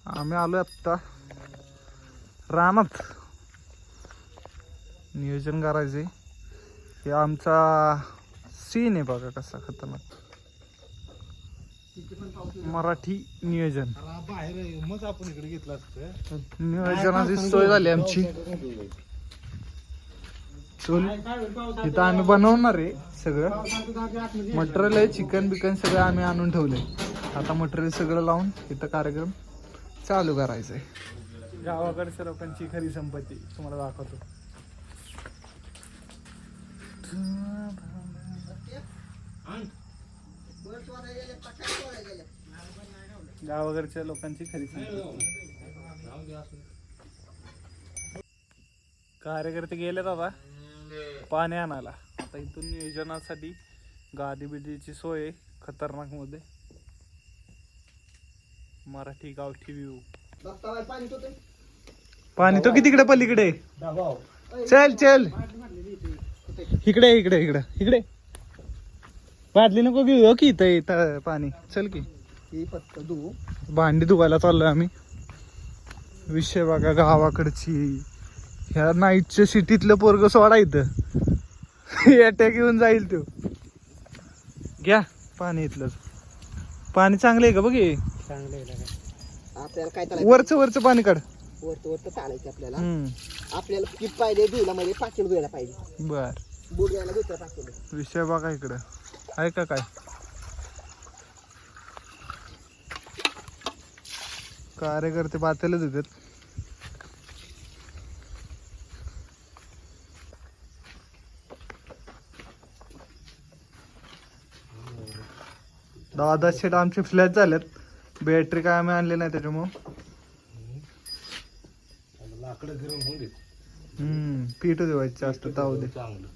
आम्ही आलोय आत्ता रानात नियोजन करायचे. हे आमचा सीन आहे बघा कसा खतरनाक मराठी नियोजन. बाहेर मग आपण इकडे घेतला असतं. नियोजनाची सोय झाली आमची. चल इथं आम्ही बनवणार आहे सगळं मटेरियल आहे. चिकन बिकन सगळं आम्ही आणून ठेवले. आता मटेरियल सगळं लावून इथं कार्यक्रम चालू करायचा आहे. गावाकडच्या लोकांची खरी संपत्ती तुम्हाला दाखवतो. गावाकडच्या लोकांची खरी संपत्ती. कार्यकर्ते गेलेत आता पाणी आणायला. आता इथून नियोजनासाठी गादी बिदीची सोय खतरनाक मध्ये. मराठी गावठी व्ह्यू. पाणी तो किती तिकडे पलीकडे. चल चल इकडे इकडे इकडे इकडे. बादली नको घेऊ की इथं पाणी. चल की भांडी धुवायला चाललोय आम्ही. विषय बघा गावाकडची. ह्या नाईटच्या सिटीतलं पोरग सोडा इथं अटॅक येऊन जाईल तो. घ्या पाणी इथलं. पाणी चांगलं आहे का बघ. आपल्याला काय वरचं पाणी काढ. वरतं चालायचं आपल्याला. आपल्याला किट पाहिजे धुयला मध्ये 5 किलो धुयला पाहिजे. बर बूट घ्यायला दुसरा 5 किलो. विषय बघा इकडं आहे का काय. कार्यकर्ते बातेलच होते. दादा शेट आमचे फ्लॅश झालेत. बॅटरी काय आम्ही आणले नाही त्याच्यामुळं. लाकडं गरम होऊन देत. पीठ देवायचं जास्त ताव दे. चांगलं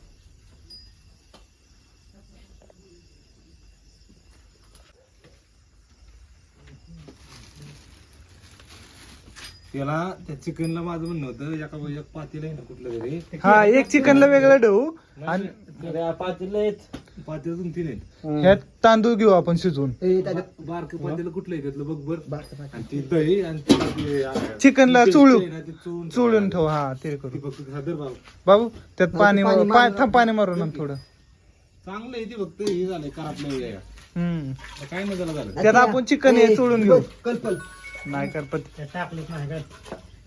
त्याला त्या चिकनला माझं म्हणणं होतं एक पातेलं आहे ना कुठलं तरी. हा एक चिकनला वेगळं ठेवू आणि पातेलं 2-3 आहेत. ह्यात तांदूळ घेऊ आपण शिजवून. बारकं पातेलं कुठलं आहे त्यातलं बघ बर. आणि ते दही आणि ते चिकनला चुळू आहे ना, ते चुळून ठेव. हा ते करू फक्त साधर बाबू बाबू. त्यात पाणी पाणी मारून आण थोडं. चांगलं आहे ते फक्त हे झालंय करापलं काय नाही त्याला झालं. त्यात आपण चिकन हे चुळून घेऊ. कल्पल नाही करपत. टाकलेच नाही काय.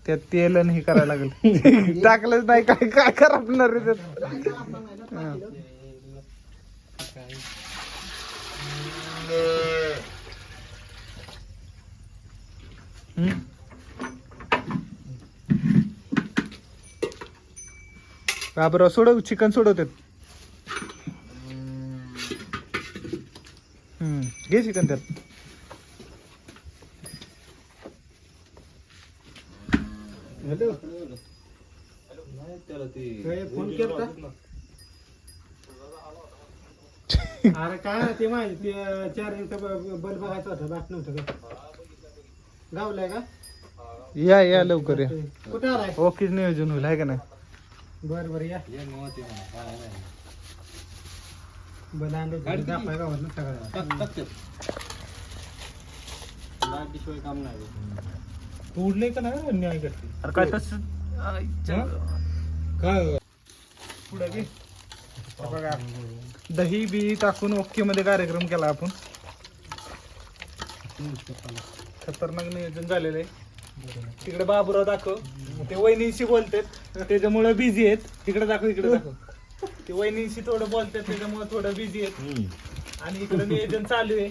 त्यात तेल आणि हे करायला लागेल. टाकलंच नाही काय काय करपणार रे त्यात. का बरं सोडव चिकन सोडवतात. घे चिकन त्यात. फोन केला अरे काय ते माहिती 4 इंच बल्ब बघायचा होता. बात नव्हतं का गावलाय का. या लवकर या. कुठे आलाय. ओके नियोजन होईल आहे का नाही. बर या दाखवाय गावात सगळं काम नाही. तोडले का नाही न्याय करते. अरे काय तस काय पुढे घे. बघा दही बी टाकून ओके मध्ये कार्यक्रम केला आपण. खतरनाक नियोजन झालेलं आहे. तिकडे बाबूराव दाखव. ते वहिनीशी बोलतात त्याच्यामुळे बिझी आहेत. तिकडे दाखव इकडे दाखव. ते वहिनीशी थोडं बोलतात त्याच्यामुळे थोडं बिझी आहेत. आणि इकडे नियोजन चालू आहे.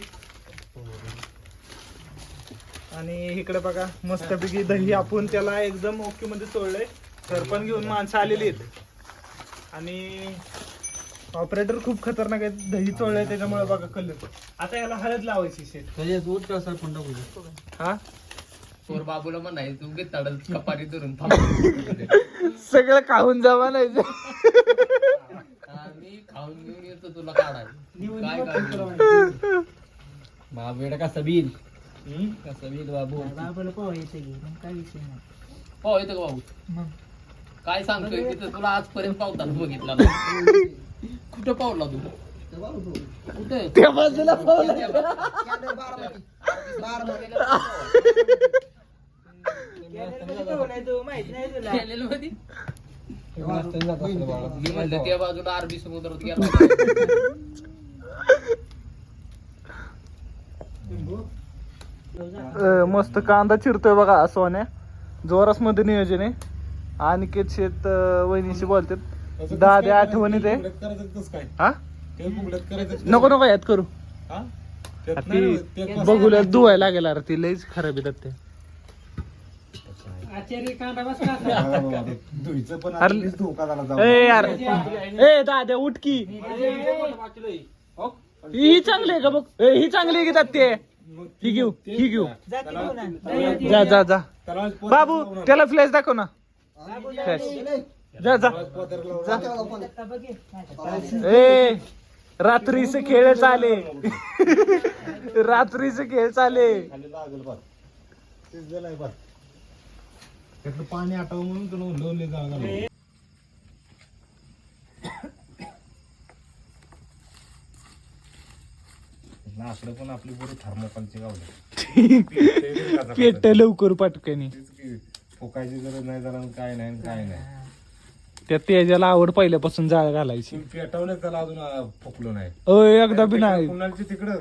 आणि इकडे बघा मस्तपैकी दही आपण त्याला एकदम ओके मध्ये चोळलंय. सरपण घेऊन माणसं आलेली आहेत. आणि ऑपरेटर खूप खतरनाक आहे. दही चोळलंय त्याच्यामुळे बघा कलर. आता याला हळद लावायची शेट. हा बाबूला म्हणाय तू तडल कपारी धरून सगळं खाऊन जावा नाही. मी खाऊन घेऊन येतो तुला काढाय काय बाबू कसा बिल कसं बिल बाबू पोहा येते काय विषय नाही. हो येतो का बाबू. काय सांगतोय तिथं तुला आजपर्यंत पावताना बघितला नाही. कुठं पावला तू कुठे त्या बाजूला गेलेलो मध्ये रस्त्याने जात असतं बाळा. मी म्हणलं त्या बाजूला अरबी समुद्रात गेला मस्त कांदा चिरतोय बघा सोन्या. जोरास मध्ये नियोजन आहे. अनिकेत शेत वहिनीशी बोलतात. दादा आठवणी ते बुगड्यात करायचं कसं काय? हा ते बुगड्यात करायचं कसं? नको नको यात करू. हा? त्यात नाही ना, ती त्यात बघूला धुवायला लागेल अरे ती लईच खराब येतात ते. आचार्य कांदा बसला असा. हा, बाबा, धुईचं पण अरे, आता धोका झाला जाऊ. ए यार ए दादा उठकी. ही चांगली आहे का बघ. ए, ही चांगली आहे की त्यात ते. मग ही घेऊ ही घेऊ. त्याला- जा जा जा त्याला पोत बाबू लावून त्याला फ्लॅश दाखव ना. फ्लॅश जा जा पोत्याला लावून ए रात्रीचे खेळ चाले. रात्रीचे खेळ चाले. खाली लागल बघ. शिजलेलं आहे बघ. त्यातलं पाणी आटावं म्हणून तुला उलवले जागा नाकडं पण आपली बरोबर थर्मोकॉलची गावली. पेट लवकर पाटकनी. फुकायची गरज नाही जरा काय नाही काय नाही. त्या तेजाला आवड पहिल्यापासून जाळ घालायची. तुम्ही पेटवलं त्याला अजून फुकलो नाही. एकदा बी नाही. कुणालची तिकडं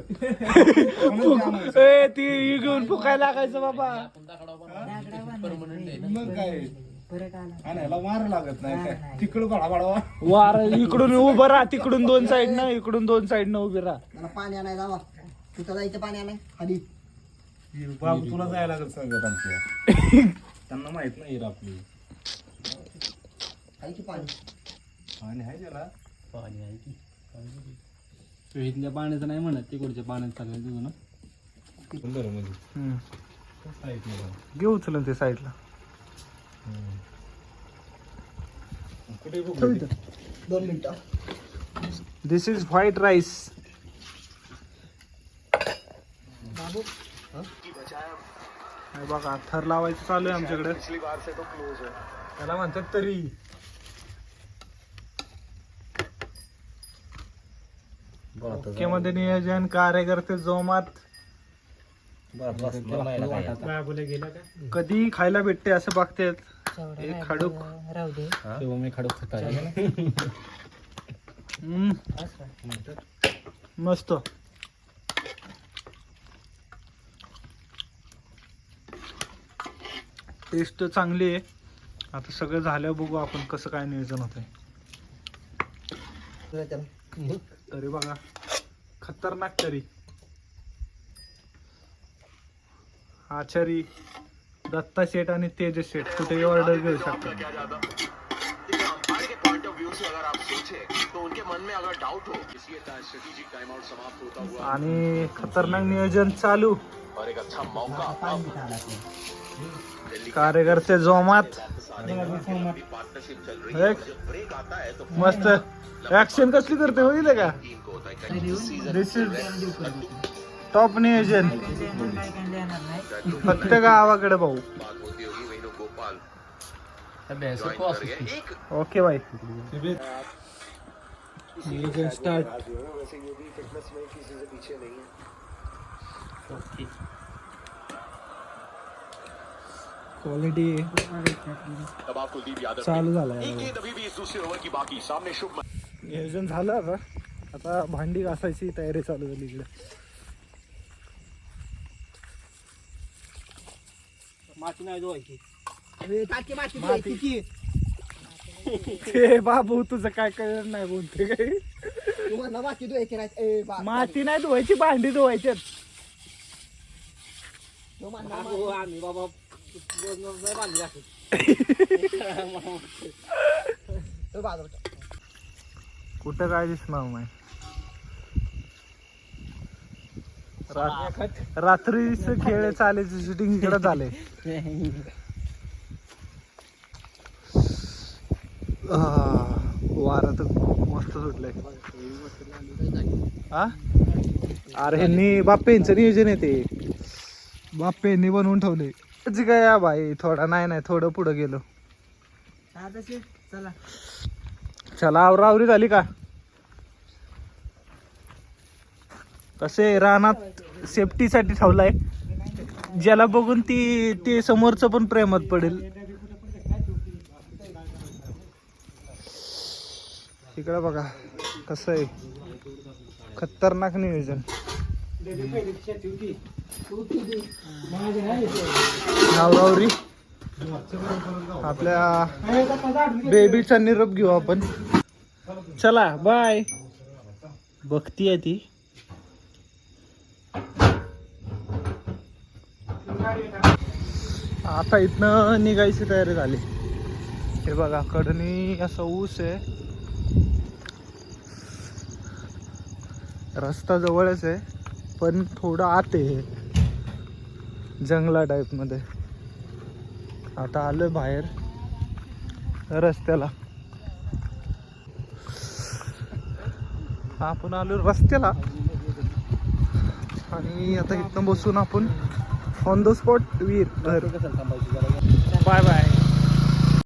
ए ती ही घेऊन फुकायला लागायचं बाबा. परमनंट आहे ना. मग काय आणि ह्याला मार लागत नाही काय तिकडं भाडा भाडवा वार इकडून उभं राहा तिकडून दोन साईड न इकडून दोन साईड न उभी राहा. मला पाणी आणाय जावा. तिथं जायचं पाणी आणाय खाली. बाबू तुला जायला लागत सांगत आमच्या त्यांना माहित नाही हिरा आपली आहे की पाणी. आणि आहे त्याला पाणी आहे की. इथल्या पाण्याचं नाही म्हणत तिकडच्या पाण्यात चाललं तुझं ना. सुंदर आहे म्हणजे हम्म. कसं आहे ते बघा. घेऊ उचलून ते साईडला. कुठे बघू 2 मिनिटं. दिस इज व्हाईट राईस. बघा थर लावायचं चालू आहे आमच्याकडे. त्याला म्हणतात तरी ओके मध्ये नियोजन कार्यकर्ते जोमात. बाबूला गेला का कधी खायला भेटते असं बघतेत. एक खडूक. तेव्हा मी खडक खाता हम्म. मस्त. टेस्ट चांगली आहे. आता सगळं झालं बघू आपण कसं काय नियोजन होतंय. तरी बघा खतरनाक तरी. आचारी दत्ता शेठ आणि तेजस शेठ कुठेही ऑर्डर घेऊ शकता. आणि खतरनाक नियोजन चालू. कार्यकर्ते जोमात. मस्त ऍक्शन कसली करते बघितलं का. दिस इज टॉप नियोजन. फक्त गावाकडे भाऊ. Okay bye. नियोजन स्टार्ट. क्वालिटी चालू झालाय. नियोजन झालं आता. आता भांडी घासायची तयारी चालू झाली इकडे. माती नाही धुवायची. टाकी माती द्यायची की. ते बाबू तुझं काय कळलं नाही बोलते काय. तुम्हाला माती द्यायची नाही. ए बा. माती नाही धुवायची भांडी धुवायची. तो म्हणला आम्ही बाबा नाही बांधली असेल. तो बाजूला. कुठं काय दिसणार नाही. रात्रीच खेळ चालायचं शूटिंग इकडे झालंय. वारा तर मस्त सुटलंय. हा अरे ह्यांनी बाप्पेंचं नियोजन येते. बाप्पेंनी बनवून ठेवले. काय या भाई थोडा नाही थोडं पुढं गेलो. चला चला आवरावरी झाली का. कसे रानात सेफ्टीसाठी ठेवलाय. ज्याला बघून ते समोरचं पण प्रेमात पडेल. तिकडे बघा कसं आहे, खतरनाक नियोजन. नावरावरी आपल्या बेबीचा निरोप घेऊ आपण. चला बाय. बघतीये ती. आता इथनं निघायची तयारी झाली. हे बघा कडनी असं ऊस आहे, रस्ता जवळच आहे पण थोडं आत आहे जंगला टाईप मध्ये. आता आलोय बाहेर रस्त्याला. आपण आलो रस्त्याला आणि आता इथनं बसून आपण ऑन द स्पॉट वीर. Bye bye.